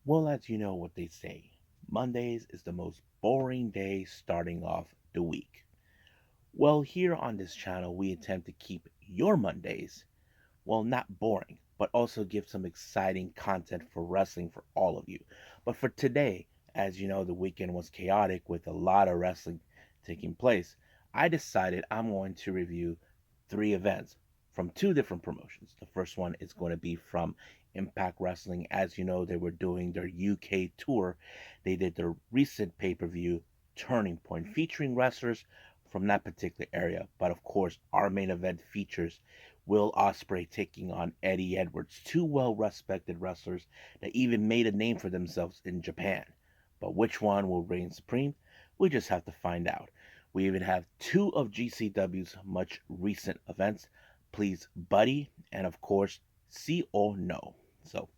Well, as you know what they say, Mondays is the most boring day starting off the week. Well, here on this channel, we attempt to keep your Mondays, well, not boring, but also give some exciting content for wrestling for all of you. But for today, as you know, the weekend was chaotic with a lot of wrestling taking place. I decided I'm going to review three events from two different promotions. The first one is going to be from Impact Wrestling. As you know, they were doing their UK tour. They did their recent pay per view, Turning Point, featuring wrestlers from that particular area. But of course, our main event features Will Ospreay taking on Eddie Edwards, two well respected wrestlers that even made a name for themselves in Japan. But which one will reign supreme? We just have to find out. We even have two of GCW's much recent events, Please Buddy, and of course, See or No. So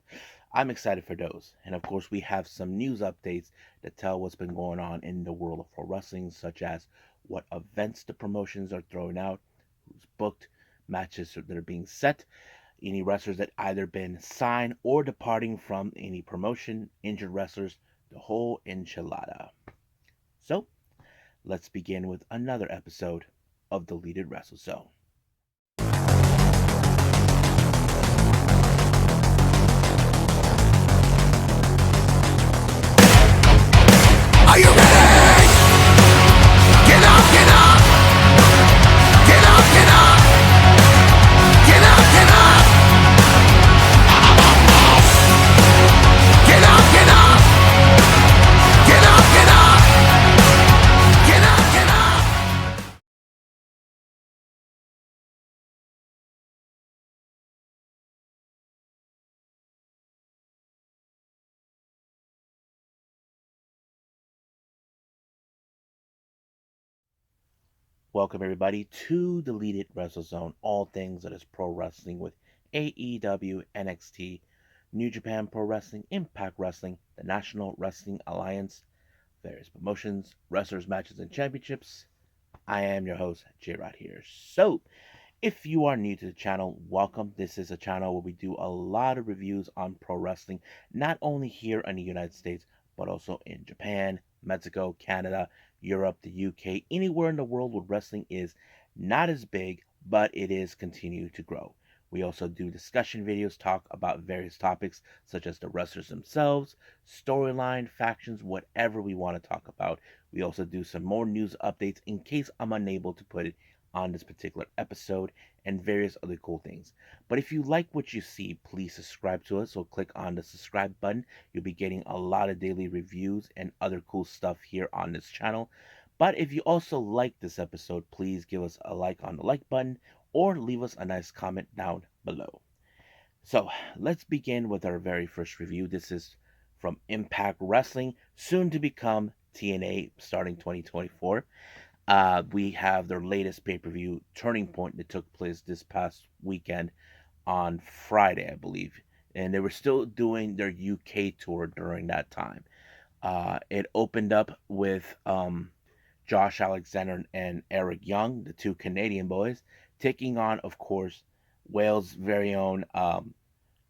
I'm excited for those. And of course, we have some news updates that tell what's been going on in the world of pro wrestling, such as what events the promotions are throwing out, who's booked, matches that are being set, any wrestlers that either been signed or departing from any promotion, injured wrestlers, the whole enchilada. So let's begin with another episode of the Deleted Wrestle Zone. Are you ready? Get up, get up! Get up, get up! Get up, get up! Get up, get up! Get up, get up! Get up, get up! Welcome everybody to the Deleted Wrestle Zone, all things that is pro wrestling with AEW, NXT, New Japan Pro Wrestling, Impact Wrestling, the National Wrestling Alliance, various promotions, wrestlers, matches, and championships. I am your host, J-Rod here. So, if you are new to the channel, welcome. This is a channel where we do a lot of reviews on pro wrestling, not only here in the United States, but also in Japan, Mexico, Canada, Europe, the UK, anywhere in the world where wrestling is not as big, but it is continue to grow. We also do discussion videos, talk about various topics such as the wrestlers themselves, storyline, factions, whatever we want to talk about. We also do some more news updates in case I'm unable to put it on this particular episode and various other cool things. But if you like what you see, please subscribe to us. So click on the subscribe button. You'll be getting a lot of daily reviews and other cool stuff here on this channel. But if you also like this episode, please give us a like on the like button or leave us a nice comment down below. So let's begin with our very first review. This is from Impact Wrestling, soon to become TNA, starting 2024. We have their latest pay per view, Turning Point, that took place this past weekend on Friday, I believe. And they were still doing their UK tour during that time. It opened up with Josh Alexander and Eric Young, the two Canadian boys, taking on, of course, Wales' very own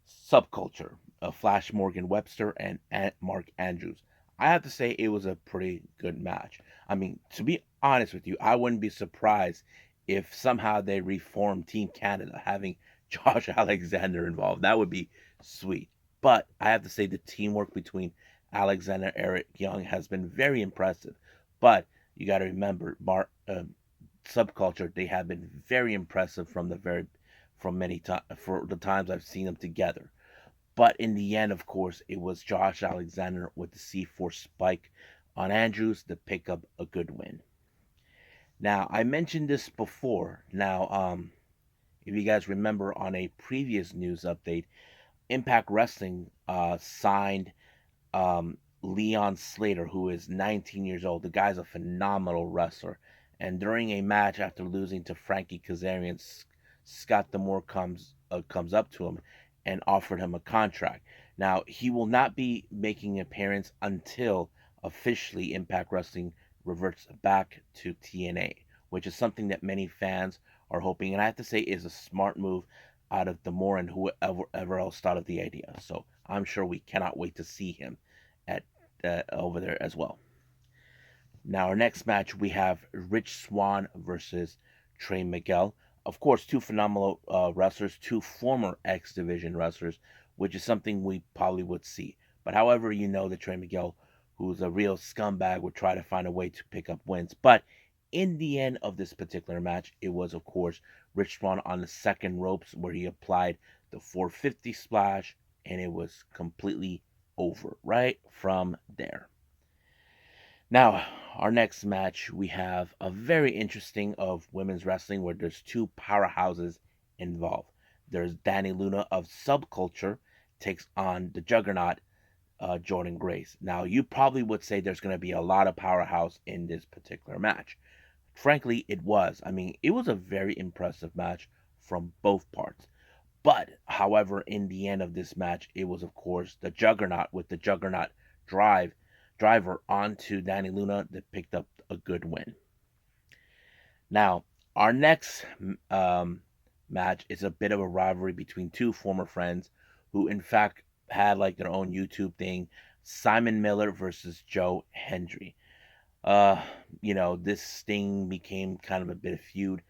subculture of Flash Morgan Webster and Mark Andrews. I have to say it was a pretty good match. I mean, to be honest with you, I wouldn't be surprised if somehow they reformed Team Canada, having Josh Alexander involved. That would be sweet. But I have to say the teamwork between Alexander and Eric Young has been very impressive. But you got to remember, subculture, they have been very impressive from many times for the times I've seen them together. But in the end, of course, it was Josh Alexander with the C4 spike on Andrews to pick up a good win. Now, I mentioned this before. Now, if you guys remember on a previous news update, Impact Wrestling signed Leon Slater, who is 19 years old. The guy's a phenomenal wrestler. And during a match after losing to Frankie Kazarian, Scott D'Amore comes up to him and offered him a contract. Now, he will not be making an appearance until officially Impact Wrestling reverts back to TNA, which is something that many fans are hoping. And I have to say is a smart move. out of Demore and whoever else thought of the idea. So I'm sure we cannot wait to see him at over there as well. Now, our next match, we have Rich Swann versus Trey Miguel. Of course, two phenomenal wrestlers, two former X Division wrestlers, which is something we probably would see. But however, you know that Trey Miguel, who's a real scumbag, would try to find a way to pick up wins. But in the end of this particular match, it was, of course, Rich Swann on the second ropes where he applied the 450 splash, and it was completely over right from there. Now, our next match, we have a very interesting of women's wrestling where there's two powerhouses involved. There's Danny Luna of Subculture takes on the Juggernaut, Jordan Grace. Now, you probably would say there's going to be a lot of powerhouse in this particular match. Frankly, it was. I mean, it was a very impressive match from both parts. But, however, in the end of this match, it was, of course, the Juggernaut with the Juggernaut drive driver onto Danny Luna that picked up a good win. Now, our next match is a bit of a rivalry between two former friends who, in fact, had like their own YouTube thing. Simon Miller versus Joe Hendry. Uh, this thing became kind of a bit of feud.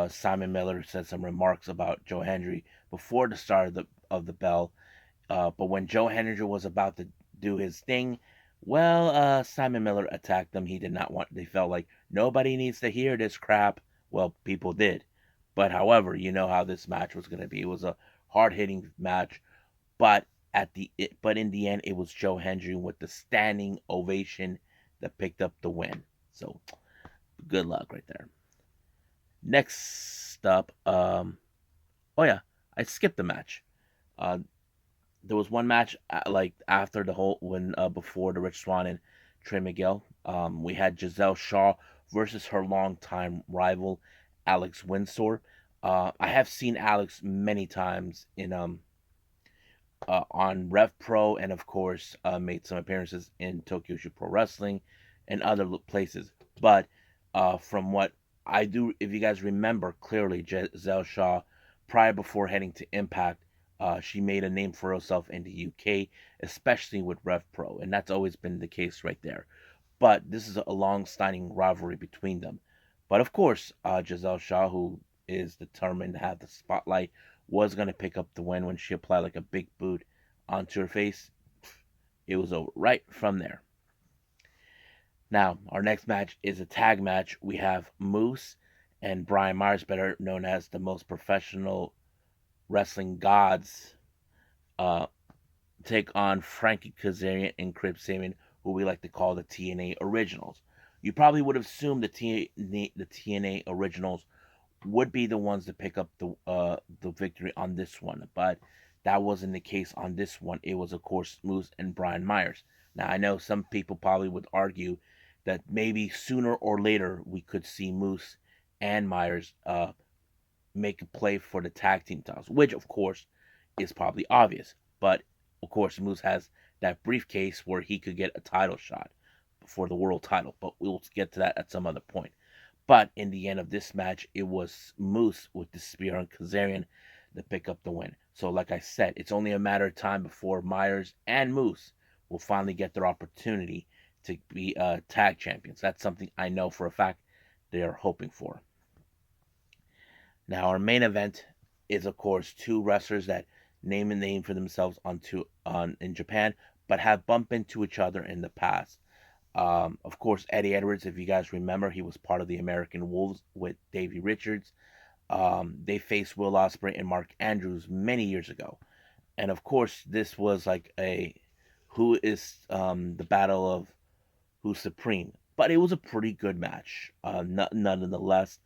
Simon Miller said some remarks about Joe Hendry before the start of the bell. But when Joe Hendry was about to do his thing, well, Simon Miller attacked them. He did not want. They felt like nobody needs to hear this crap. Well, people did. But however, you know how this match was going to be. It was a hard hitting match, but but in the end, it was Joe Hendry with the standing ovation that picked up the win. So good luck right there. Next up, oh yeah, I skipped the match. Uh, there was one match like after the whole when before the Rich Swann and Trey Miguel. We had Giselle Shaw versus her longtime rival Alex Windsor. I have seen Alex many times in on Rev Pro and of course made some appearances in Tokyo Shoot Pro Wrestling and other places. But from what I do, if you guys remember clearly, Giselle Shaw, prior before heading to Impact, she made a name for herself in the UK, especially with Rev Pro, and that's always been the case right there. But this is a long-standing rivalry between them. But of course, Giselle Shaw, who is determined to have the spotlight, was going to pick up the win when she applied like a big boot onto her face. It was over right from there. Now, our next match is a tag match. We have Moose and Brian Myers, better known as the most professional wrestling gods, uh, take on Frankie Kazarian and Crib Sabian, who we like to call the TNA Originals. You probably would have assumed the TNA Originals would be the ones to pick up the victory on this one, but that wasn't the case on this one. It was, of course, Moose and Brian Myers. Now, I know some people probably would argue that maybe sooner or later we could see Moose and Myers make a play for the tag team titles, which, of course, is probably obvious. But, of course, Moose has that briefcase where he could get a title shot for the world title, but we'll get to that at some other point. But in the end of this match, it was Moose with the spear on Kazarian to pick up the win. So, like I said, it's only a matter of time before Myers and Moose will finally get their opportunity to be tag champions. That's something I know for a fact they are hoping for. Now, our main event is, of course, two wrestlers that name a name for themselves in Japan, but have bumped into each other in the past. Of course, Eddie Edwards, if you guys remember, he was part of the American Wolves with Davey Richards. They faced Will Ospreay and Mark Andrews many years ago. And of course, this was like a who is the battle of who's supreme. But it was a pretty good match, nonetheless.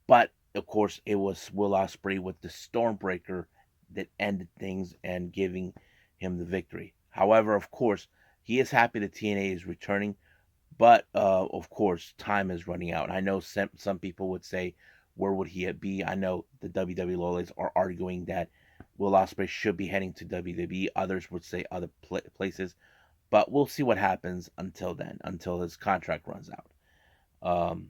But of course, it was Will Ospreay with the Stormbreaker that ended things and giving him the victory. However, of course, he is happy that TNA is returning, but of course, time is running out. I know some people would say, where would he be? I know the WWE loyalists are arguing that Will Ospreay should be heading to WWE. Others would say other places, but we'll see what happens until then, until his contract runs out. Um,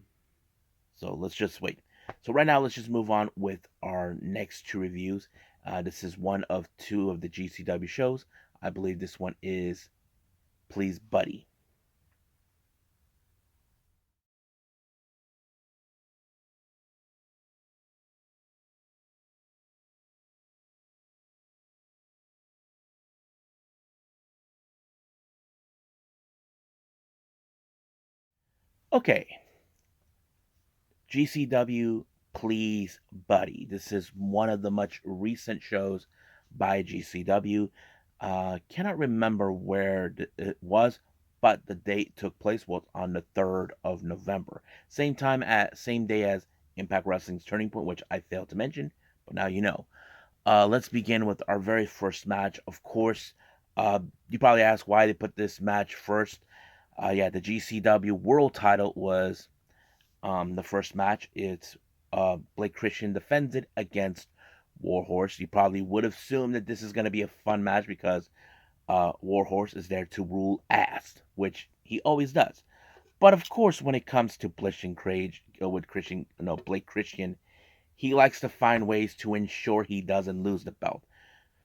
so let's just wait. So right now, let's just move on with our next two reviews. This is one of two of the GCW shows. I believe this one is Please Buddy. Okay, GCW Please Buddy. This is one of the much recent shows by GCW. Cannot remember where it was, but the date took place was on the 3rd of November. Same day as Impact Wrestling's Turning Point, which I failed to mention, but now you know. Let's begin with our very first match. Of course, you probably ask why they put this match first. Yeah, the GCW World Title was the first match. It's Blake Christian defends it against Warhorse. You probably would assume that this is going to be a fun match because Warhorse is there to rule ass, which he always does. But of course, when it comes to Blish and Craig with Christian, no Blake Christian, he likes to find ways to ensure he doesn't lose the belt.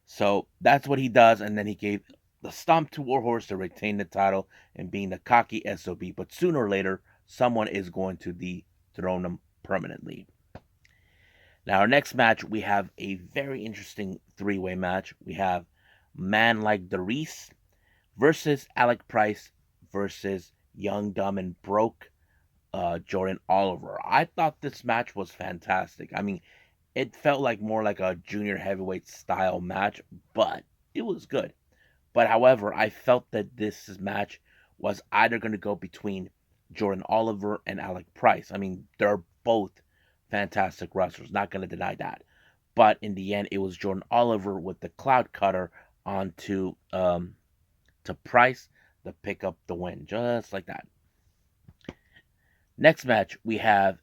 So that's what he does, and then he gave the stomp to Warhorse to retain the title and being the cocky SOB. But sooner or later, someone is going to dethrone him permanently. Now, our next match, we have a very interesting three-way match. We have Man Like Darius versus Alec Price versus Young, Dumb, and Broke Jordan Oliver. I thought this match was fantastic. I mean, it felt like more like a junior heavyweight style match, but it was good. But however, I felt that this match was either going to go between Jordan Oliver and Alec Price. I mean, they're both fantastic wrestlers, not going to deny that. But in the end, it was Jordan Oliver with the cloud cutter onto to Price to pick up the win, just like that. Next match, we have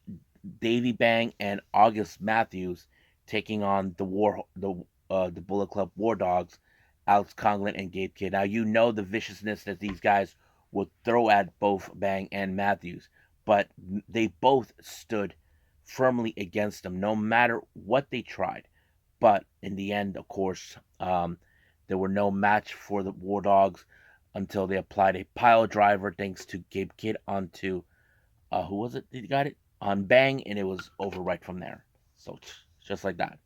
Davey Bang and August Matthews taking on the Bullet Club War Dogs, Alex Conglin and Gabe Kidd. Now you know the viciousness that these guys would throw at both Bang and Matthews, but they both stood firmly against them, no matter what they tried. But in the end, of course, there were no match for the War Dogs until they applied a pile driver thanks to Gabe Kidd onto who was it that got it? On Bang, and it was over right from there. So just like that.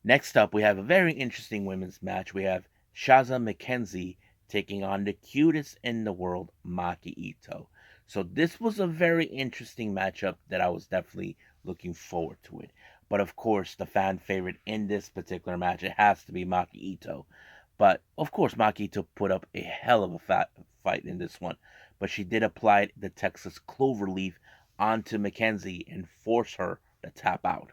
Next up, we have a very interesting women's match. We have Shaza McKenzie taking on the cutest in the world, Maki Ito. So this was a very interesting matchup that I was definitely looking forward to it. But of course, the fan favorite in this particular match, it has to be Maki Ito. But of course, Maki Ito put up a hell of a fight in this one. But she did apply the Texas Cloverleaf onto Mackenzie and force her to tap out.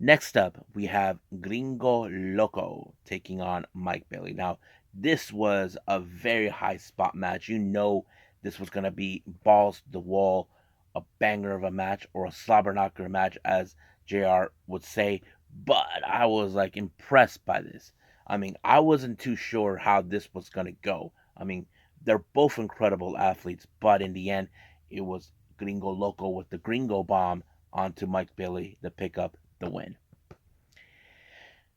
Next up, we have Gringo Loco taking on Mike Bailey. Now, this was a very high spot match. You know this was going to be balls to the wall, a banger of a match, or a slobber knocker match, as JR would say. But I was like impressed by this. I mean, I wasn't too sure how this was going to go. I mean, they're both incredible athletes, but in the end, it was Gringo Loco with the Gringo Bomb onto Mike Bailey to pick up the win.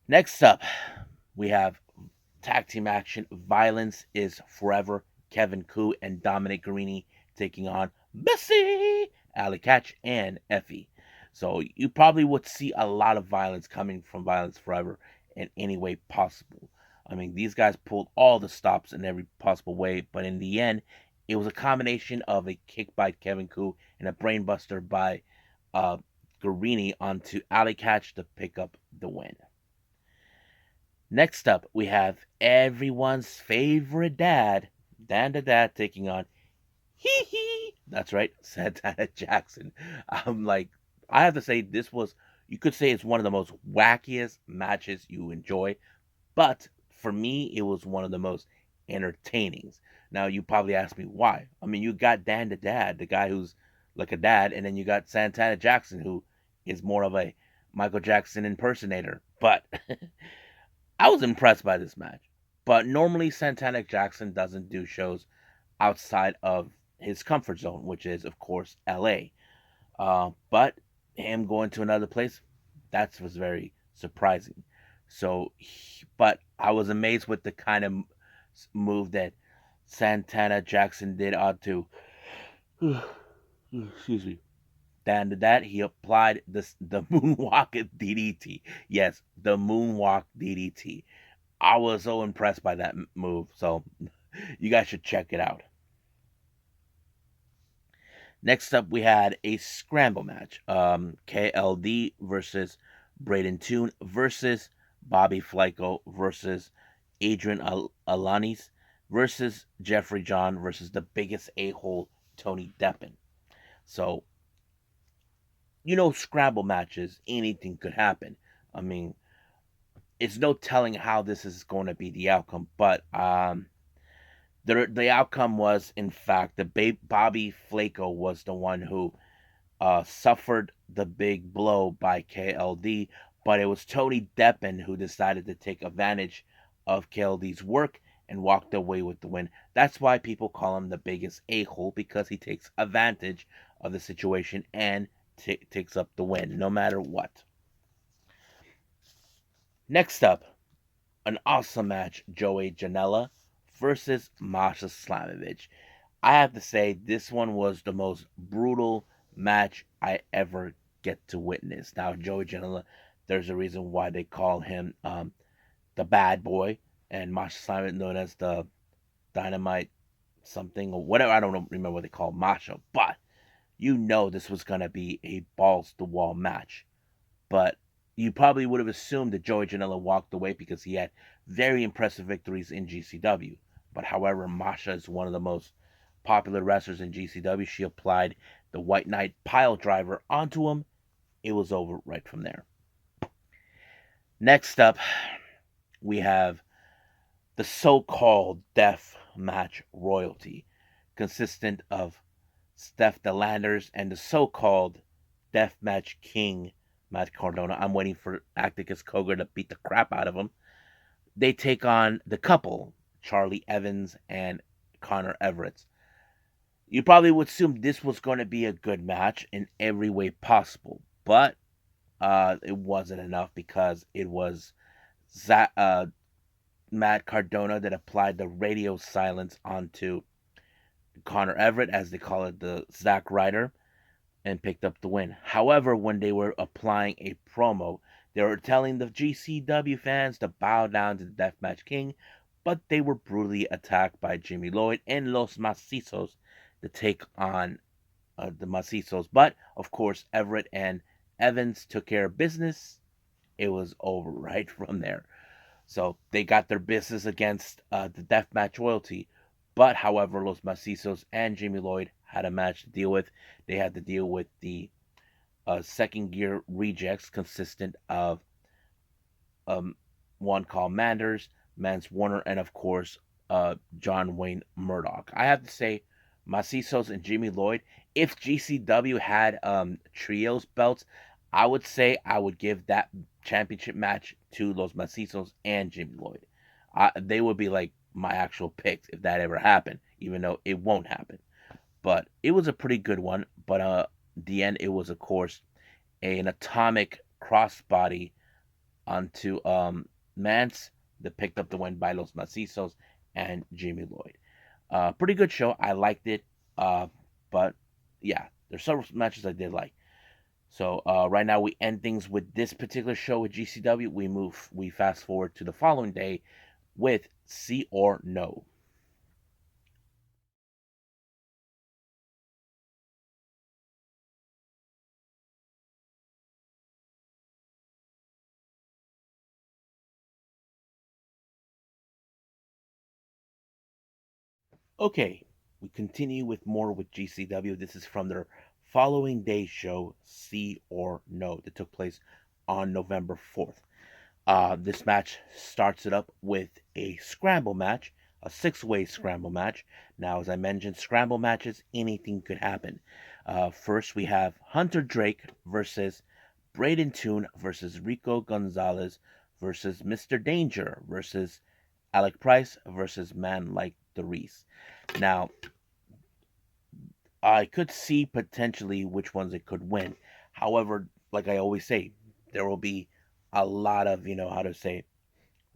Next up, we have tag team action. Violence is Forever. Kevin Koo and Dominic Guarini taking on Bessie, Ali Catch, and Effie. So you probably would see a lot of violence coming from Violence Forever in any way possible. I mean, these guys pulled all the stops in every possible way, but in the end, it was a combination of a kick by Kevin Koo and a brainbuster by Guarini onto Ali Catch to pick up the win. Next up, we have everyone's favorite dad, Dan the Dad, taking on Hee Hee. That's right, Santana Jackson. I'm like, I have to say, this was, you could say it's one of the most wackiest matches you enjoy, but for me, it was one of the most entertaining. Now, you probably ask me why. I mean, you got Dan the Dad, the guy who's like a dad, and then you got Santana Jackson, who is more of a Michael Jackson impersonator. But I was impressed by this match. But normally, Santana Jackson doesn't do shows outside of his comfort zone, which is, of course, LA. But him going to another place, That was very surprising. But I was amazed with the kind of move that Santana Jackson did onto. Excuse me. Then to that, he applied the moonwalk DDT. Yes, the moonwalk DDT. I was so impressed by that move. So you guys should check it out. Next up, we had a scramble match. KLD versus Braden Toon versus Bobby Flyco versus Adrian Alanis versus Jeffrey John versus the biggest a-hole, Tony Deppen. So, scramble matches, anything could happen. I mean, it's no telling how this is going to be the outcome, but the outcome was, in fact, Bobby Flaco was the one who suffered the big blow by KLD, but it was Tony Deppen who decided to take advantage of KLD's work and walked away with the win. That's why people call him the biggest a-hole, because he takes advantage of the situation and takes up the win, no matter what. Next up, an awesome match, Joey Janela versus Masha Slamovich. I have to say, this one was the most brutal match I ever get to witness. Now, Joey Janela, there's a reason why they call him the bad boy, and Masha Slamovich known as the dynamite something or whatever. I don't remember what they call Masha, but this was going to be a balls to wall match. But you probably would have assumed that Joey Janela walked away because he had very impressive victories in GCW. But however, Masha is one of the most popular wrestlers in GCW. She applied the White Knight pile driver onto him. It was over right from there. Next up, we have the so-called Death Match Royalty, consistent of Steph Delanders and the so-called Death Match King, Matt Cardona. I'm waiting for Acticus Cogar to beat the crap out of him. They take on the couple, Charlie Evans and Connor Everett. You probably would assume this was going to be a good match in every way possible, but it wasn't enough because it was Matt Cardona that applied the radio silence onto Connor Everett, as they call it, the Zack Ryder, and picked up the win. However, when they were applying a promo, they were telling the GCW fans to bow down to the Deathmatch King, but they were brutally attacked by Jimmy Lloyd and Los Macizos to take on the Macizos. But, of course, Everett and Evans took care of business. It was over right from there. So they got their business against the Deathmatch Royalty. But, however, Los Macizos and Jimmy Lloyd had a match to deal with. They had to deal with the second gear rejects, consistent of one called Manders, Mance Warner, and of course John Wayne Murdoch. I have to say, Macizos and Jimmy Lloyd. If GCW had trios belts, I would say I would give that championship match to Los Macizos and Jimmy Lloyd. They would be like my actual picks if that ever happened, even though it won't happen. But it was a pretty good one. But the end, it was of course an atomic crossbody onto Mance that picked up the win by Los Macizos and Jimmy Lloyd. Pretty good show. I liked it. But yeah, there's several matches I did like. So right now we end things with this particular show with GCW. We fast forward to the following day with See or No. Okay, we continue with more with GCW. This is from their following day show, See or No, that took place on November 4th. This match starts it up with a scramble match, a six-way scramble match. Now, as I mentioned, scramble matches, anything could happen. First, we have Hunter Drake versus Braden Toon versus Rico Gonzalez versus Mr. Danger versus Alec Price versus Man Like the Reese. Now, I could see potentially which ones it could win. However, like I always say, There will be a lot of, how to say,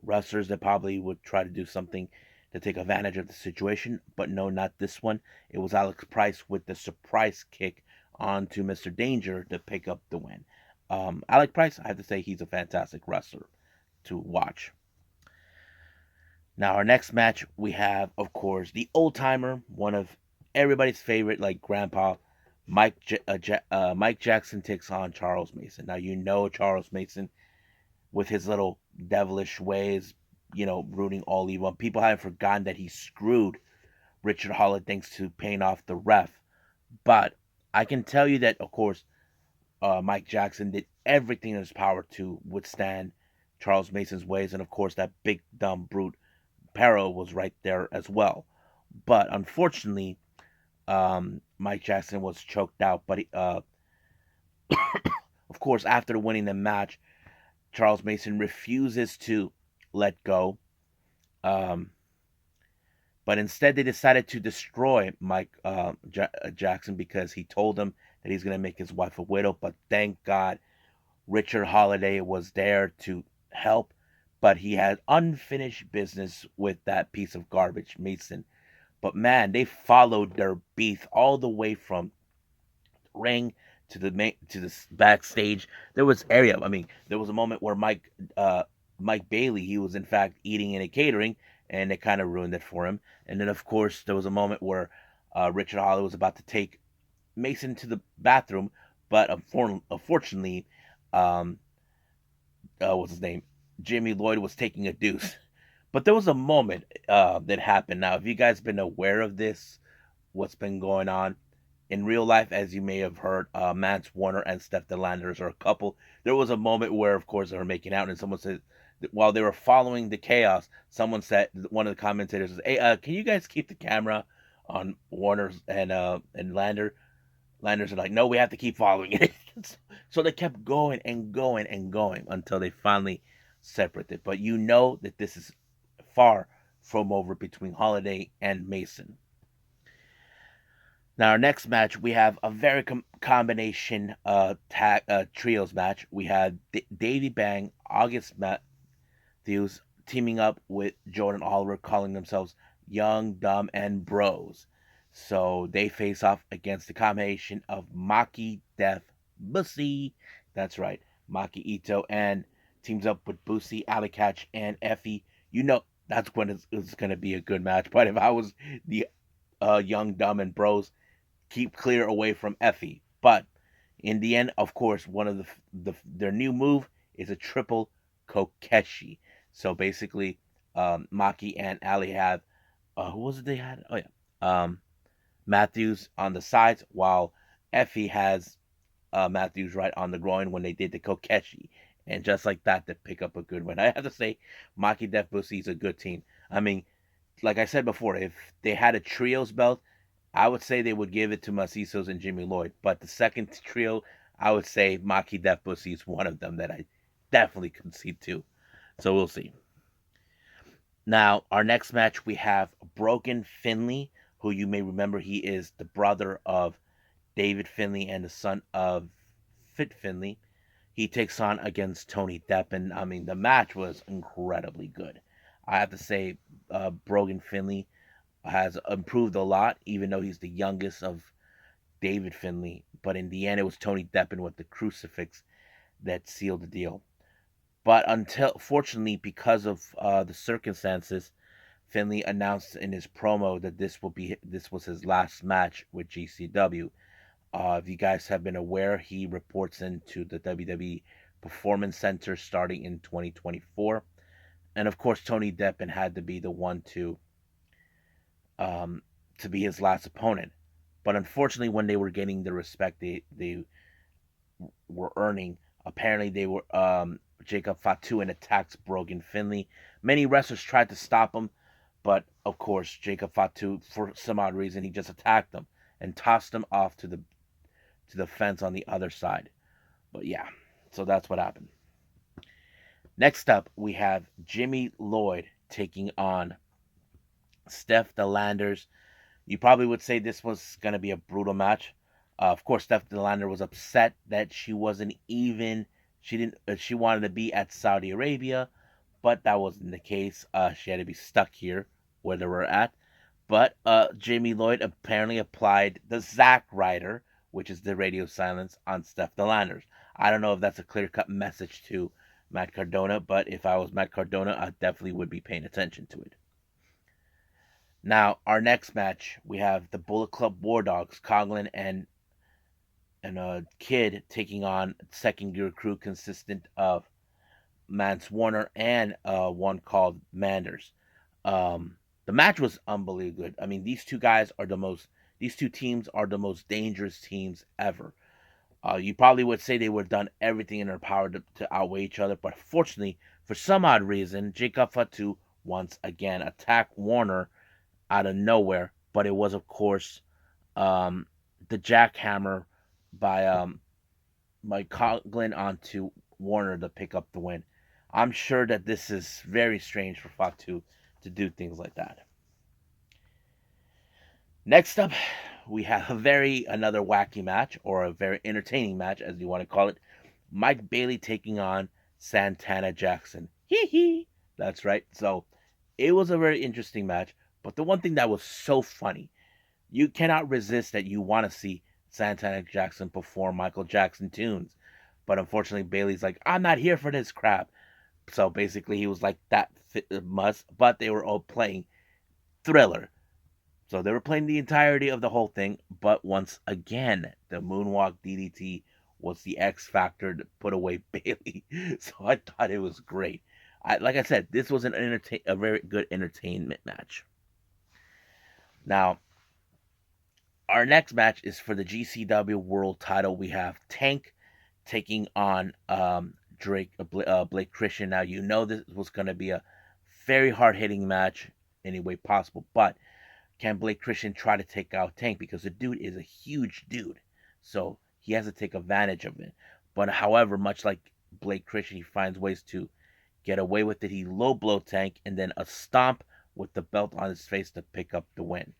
wrestlers that probably would try to do something to take advantage of the situation, but no, not this one. It was Alex Price with the surprise kick onto Mr. Danger to pick up the win. Alex Price, I have to say, he's a fantastic wrestler to watch. Now, our next match, we have, of course, the old timer, one of everybody's favorite, like Grandpa. Mike Jackson takes on Charles Mason. Now, Charles Mason with his little devilish ways, rooting all evil. People haven't forgotten that he screwed Richard Holland thanks to paying off the ref. But I can tell you that, of course, Mike Jackson did everything in his power to withstand Charles Mason's ways. And, of course, that big, dumb brute Pero was right there as well. But unfortunately, Mike Jackson was choked out. But, of course, after winning the match, Charles Mason refuses to let go. Um, but instead, they decided to destroy Mike Jackson because he told them that he's going to make his wife a widow. But thank God, Richard Holiday was there to help. But he had unfinished business with that piece of garbage, Mason. But man, they followed their beef all the way from ring to the backstage. There was area. I mean, there was a moment where Mike Bailey, he was in fact eating in a catering, and it kind of ruined it for him. And then of course there was a moment where Richard Holly was about to take Mason to the bathroom, but unfortunately, um, what's his name? Jimmy Lloyd was taking a deuce. But there was a moment that happened. Now, have you guys been aware of this? What's been going on? In real life, as you may have heard, Mance Warner and Steph Delanders are a couple. There was a moment where, of course, they were making out, and someone said, while they were following the chaos, someone said, one of the commentators says, "Hey, can you guys keep the camera on Warner and Lander?" Landers are like, "No, we have to keep following it." So they kept going and going and going until they finally separated. But you know that this is far from over between Holiday and Mason. Now, our next match, we have a very combination trios match. We had Davey Bang, August Matthews teaming up with Jordan Oliver, calling themselves Young, Dumb, and Bros. So they face off against the combination of Maki, Def, Bussy. That's right, Maki Ito, and teams up with Bussy, Alicatch, and Effie. You know that's when it's going to be a good match. But if I was the Young, Dumb, and Bros, keep clear away from Effie. But in the end, of course, one of their new move is a triple Kokeshi. So basically, Maki and Ali have who was it they had? Oh yeah, Matthews on the sides, while Effie has Matthews right on the groin when they did the Kokeshi. And just like that, to pick up a good win. I have to say, Maki Def Bussy is a good team. I mean, like I said before, if they had a trios belt, I would say they would give it to Macisos and Jimmy Lloyd. But the second trio, I would say Maki Def Bussy is one of them that I definitely concede to. So we'll see. Now, our next match, we have Broken Finley, who you may remember he is the brother of David Finley and the son of Fit Finley. He takes on against Tony Depp, and I mean, the match was incredibly good. I have to say, Brogan Finley has improved a lot, even though he's the youngest of David Finley. But in the end, it was Tony Deppen with the crucifix that sealed the deal. But until, fortunately, because of the circumstances, Finley announced in his promo that this was his last match with GCW. If you guys have been aware, he reports into the WWE Performance Center starting in 2024, and of course, Tony Deppen had to be the one to be his last opponent. But unfortunately, when they were getting the respect they were earning, apparently they were Jacob Fatu and attacks Brogan Finley. Many wrestlers tried to stop him, but of course, Jacob Fatu, for some odd reason, he just attacked them and tossed him off to the fence on the other side. But yeah, so that's what happened. Next up, we have Jimmy Lloyd taking on Steph Delanders. You probably would say this was going to be a brutal match. Of course, Steph Delander was upset that she wasn't even She didn't. She wanted to be at Saudi Arabia, but that wasn't the case. She had to be stuck here where they were at. But Jamie Lloyd apparently applied the Zack Rider, which is the radio silence, on Steph the Landers. I don't know if that's a clear cut message to Matt Cardona, but if I was Matt Cardona, I definitely would be paying attention to it. Now, our next match, we have the Bullet Club War Dogs, Coughlin and a Kid taking on Second Gear Crew, consistent of Mance Warner and one called Manders. The match was unbelievable good. I mean, these two teams are the most dangerous teams ever. You probably would say they would have done everything in their power to outweigh each other, but fortunately, for some odd reason, Jacob Fatu once again attacked Warner out of nowhere. But it was, of course, um, the jackhammer by Coughlin onto Warner to pick up the win. I'm sure that this is very strange for Fatu to do things like that. Next up, we have another wacky match, or a very entertaining match, as you want to call it. Mike Bailey taking on Santana Jackson. Hee hee. That's right. So it was a very interesting match. But the one thing that was so funny, you cannot resist that you want to see Santana Jackson perform Michael Jackson tunes. But unfortunately, Bailey's like, I'm not here for this crap. So basically, he was like, that must. But they were all playing Thriller. So they were playing the entirety of the whole thing. But once again, the Moonwalk DDT was the X factor to put away Bailey. So I thought it was great. Like I said, this was a very good entertainment match. Now, our next match is for the GCW World Title. We have Tank taking on Blake Christian. Now, you know this was going to be a very hard hitting match any way possible, but can Blake Christian try to take out Tank? Because the dude is a huge dude, so he has to take advantage of it. But however, much like Blake Christian, he finds ways to get away with it. He low blow Tank and then a stomp with the belt on his face to pick up the win.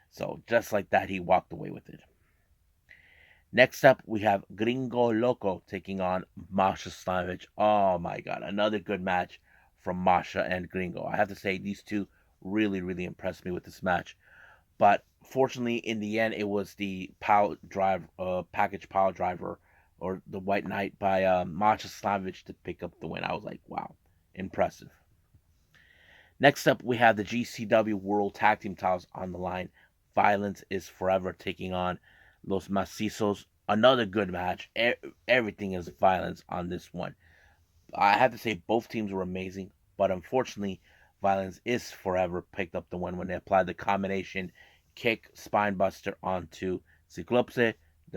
So just like that, he walked away with it. Next up, we have Gringo Loco taking on Masha Slamovich. Oh my god, another good match from Masha and Gringo. I have to say, these two really, really impressed me with this match. But fortunately, in the end, it was the package power driver, or the White Knight by Masha Slamovich to pick up the win. I was like, wow, impressive. Next up, we have the GCW World Tag Team titles on the line. Violence is Forever taking on Los Macizos. Another good match. Everything is violence on this one. I have to say both teams were amazing, but unfortunately, Violence is Forever picked up the win when they applied the combination kick spinebuster onto Cyclops to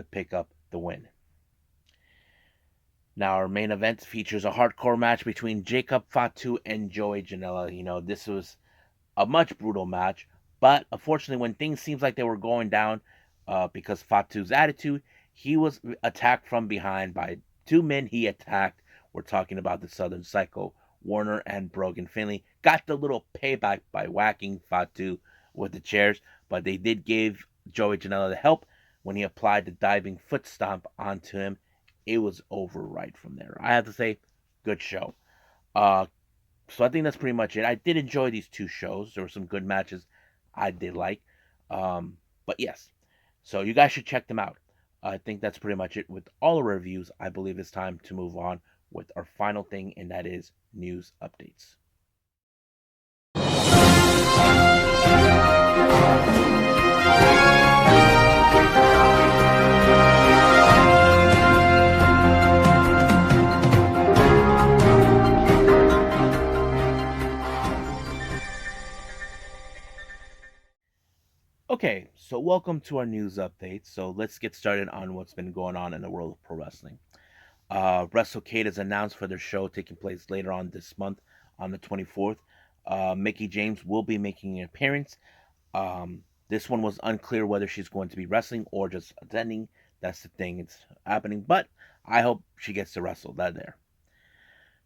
pick up the win. Now, our main event features a hardcore match between Jacob Fatu and Joey Janela. You know, this was a much brutal match, but unfortunately, when things seems like they were going down, because Fatu's attitude, he was attacked from behind by two men he attacked. We're talking about the Southern Psycho, Warner and Brogan Finley. Got the little payback by whacking Fatu with the chairs, but they did give Joey Janela the help when he applied the diving foot stomp onto him. It was over right from there. I have to say, good show. Uh, so I think that's pretty much it. I did enjoy these two shows. There were some good matches I did like. But yes, so you guys should check them out. I think that's pretty much it with all the reviews. I believe it's time to move on with our final thing, and that is news updates. Okay, so welcome to our news update. So let's get started on what's been going on in the world of pro wrestling. WrestleCade is announced for their show taking place later on this month on the 24th. Mickie James will be making an appearance. This one was unclear whether she's going to be wrestling or just attending. That's the thing, it's happening. But I hope she gets to wrestle that there.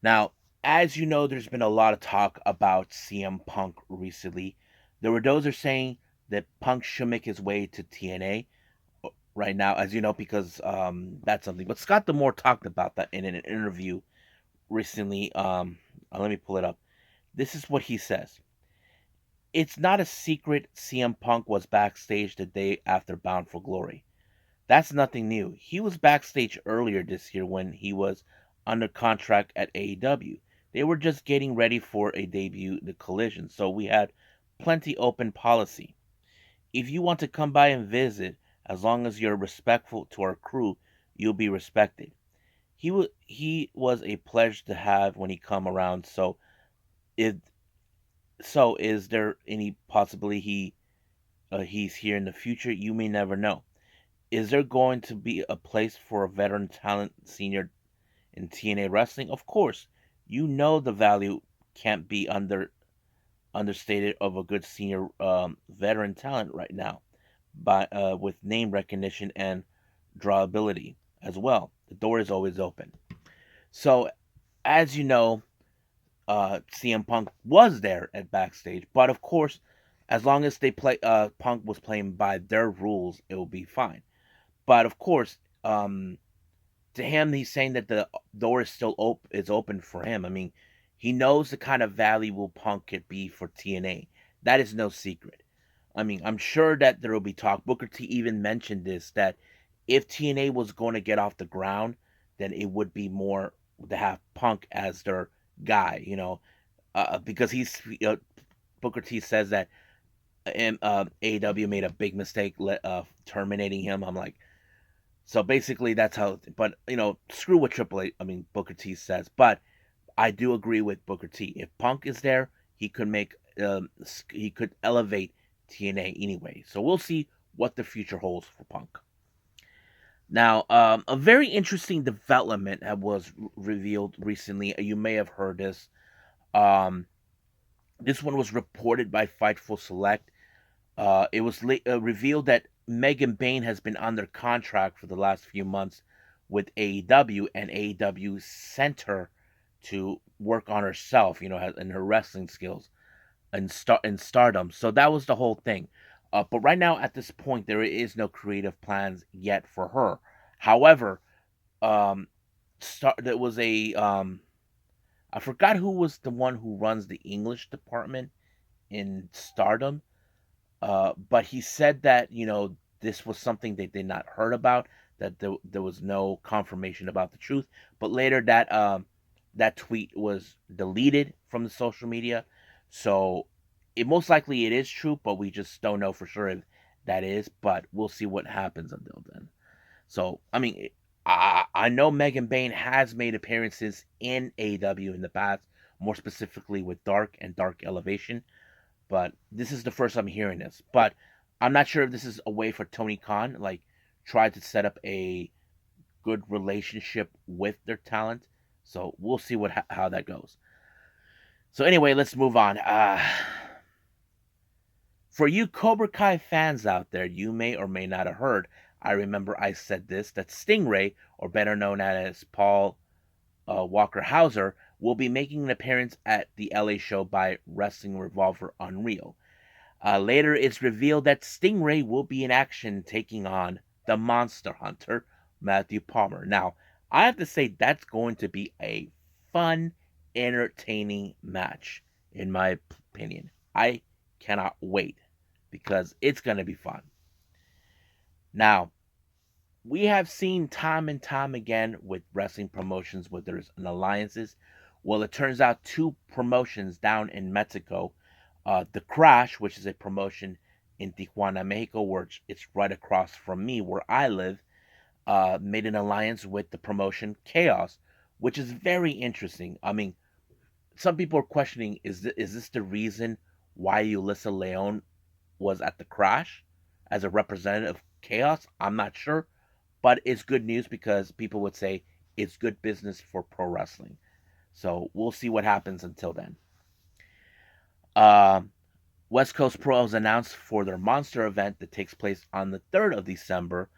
Now, as you know, there's been a lot of talk about CM Punk recently. There were those who are saying that Punk should make his way to TNA, right now, as you know, because that's something. But Scott Demore talked about that in an interview recently. Let me pull it up. This is what he says. It's not a secret CM Punk was backstage the day after Bound for Glory. That's nothing new. He was backstage earlier this year when he was under contract at AEW. They were just getting ready for a debut, the Collision, so we had plenty open policy. If you want to come by and visit, as long as you're respectful to our crew, you'll be respected. He was a pleasure to have when he come around. If is there any possibility he's here in the future? You may never know. Is there going to be a place for a veteran talent senior in TNA wrestling? Of course. You know the value can't be understated of a good senior veteran talent right now, by with name recognition and drawability as well. The door is always open. So, as you know, CM Punk was there at backstage, but of course, as long as Punk was playing by their rules, it will be fine. But of course, to him, he's saying that the door is still is open for him. I mean, he knows the kind of valuable Punk could be for TNA. That is no secret. I mean, I'm sure that there will be talk. Booker T even mentioned this, that if TNA was going to get off the ground, then it would be more to have Punk as their guy. Because Booker T says that AEW made a big mistake terminating him. I'm like, so basically that's how. But screw what Triple H. I mean Booker T says. But I do agree with Booker T. If Punk is there, he could he could elevate TNA anyway. So we'll see what the future holds for Punk. Now, a very interesting development that was revealed recently. You may have heard this. Um, this one was reported by Fightful Select. It was revealed that Megan Bayne has been under contract for the last few months with AEW, and AEW sent her to work on herself, and her wrestling skills and stardom. So that was the whole thing. But right now, at this point, there is no creative plans yet for her. However, um, there was a I forgot who was the one who runs the English department in Stardom. But he said that this was something they did not heard about, that there was no confirmation about the truth. But later that tweet was deleted from the social media, so it most likely it is true, but we just don't know for sure if that is. But we'll see what happens until then. So I mean, I know Megan Bayne has made appearances in AEW in the past, more specifically with Dark and Dark Elevation, but this is the first I'm hearing this. But I'm not sure if this is a way for Tony Khan, like, try to set up a good relationship with their talent. So we'll see how that goes. So anyway, let's move on. For you Cobra Kai fans out there, you may or may not have heard. I remember I said this, that Stingray, or better known as Paul Walker Hauser, will be making an appearance at the LA show by Wrestling Revolver Unreal. Later, it's revealed that Stingray will be in action taking on the Monster Hunter, Matthew Palmer. Now, I have to say that's going to be a fun, entertaining match, in my opinion. I cannot wait because it's going to be fun. Now, we have seen time and time again with wrestling promotions where there's an alliances. Well, it turns out two promotions down in Mexico, the Crash, which is a promotion in Tijuana, Mexico, where it's right across from me where I live, made an alliance with the promotion Chaos, which is very interesting. I mean, some people are questioning, is this the reason why Ulissa Leon was at the Crash as a representative of Chaos? I'm not sure, but it's good news because people would say it's good business for pro wrestling. So we'll see what happens until then. Uh, West Coast Pro has announced for their Monster event that takes place on the 3rd of December,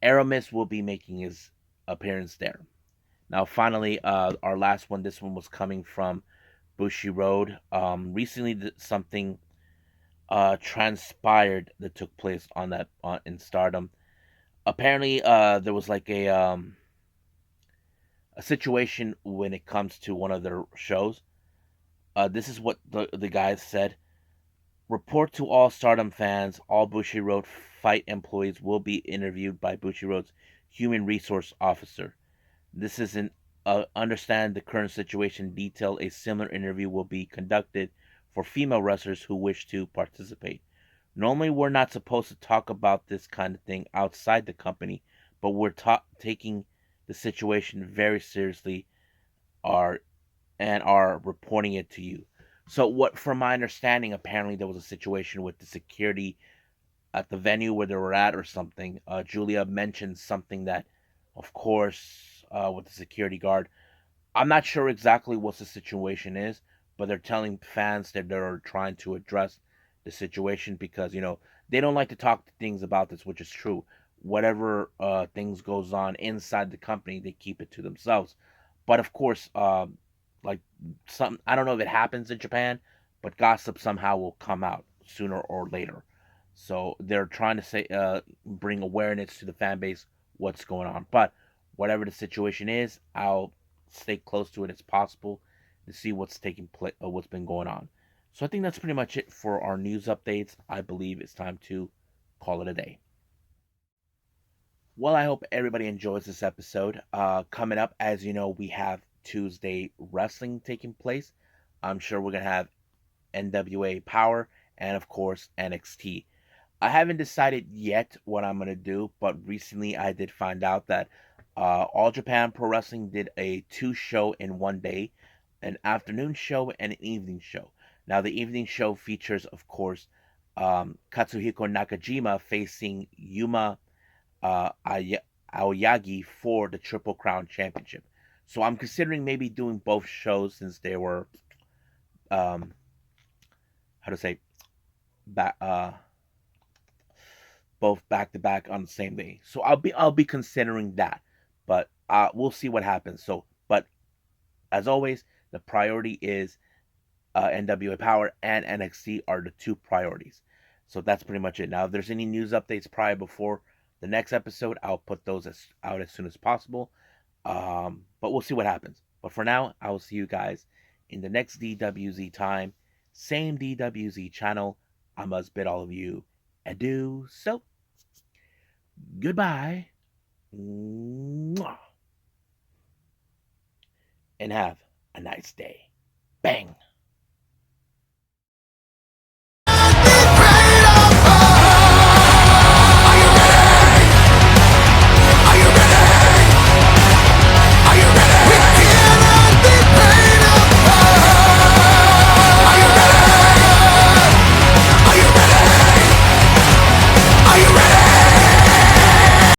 Aramis will be making his appearance there. Now, finally, our last one, this one was coming from BUSHIROAD. Recently, something transpired that took place in Stardom. Apparently, there was like a situation when it comes to one of their shows. This is what the guys said. Report to all Stardom fans: all Bushiroad Fight employees will be interviewed by Bushiroad's human resource officer. This is an understand the current situation detail. A similar interview will be conducted for female wrestlers who wish to participate. Normally, we're not supposed to talk about this kind of thing outside the company, but we're taking the situation very seriously are and are reporting it to you. So, what, from my understanding, apparently there was a situation with the security at the venue where they were at, or something. Julia mentioned something that, of course, with the security guard, I'm not sure exactly what the situation is, but they're telling fans that they're trying to address the situation because they don't like to talk things about this, which is true. Whatever things goes on inside the company, they keep it to themselves. But of course, like some, I don't know if it happens in Japan, but gossip somehow will come out sooner or later. So they're trying to bring awareness to the fan base what's going on. But whatever the situation is, I'll stay close to it as possible to see what's taking place, what's been going on. So I think that's pretty much it for our news updates. I believe it's time to call it a day. Well, I hope everybody enjoys this episode. Coming up, as you know, we have Tuesday wrestling taking place. I'm sure we're gonna have NWA Power and of course NXT. I haven't decided yet what I'm gonna do, but recently I did find out that All Japan Pro Wrestling did a two-show in one day, an afternoon show and an evening show. Now the evening show features, of course, Katsuhiko Nakajima facing Yuma Aoyagi for the Triple Crown Championship. So I'm considering maybe doing both shows since they were um, how to say back both back to back on the same day. So I'll be considering that, but we'll see what happens. So, but as always, the priority is NWA Power and NXT are the two priorities. So that's pretty much it. Now, if there's any news updates prior before the next episode, I'll put those out as soon as possible. But we'll see what happens. But for now, I will see you guys in the next DWZ time. Same DWZ channel. I must bid all of you adieu. So, goodbye. Mwah, and have a nice day. Bang.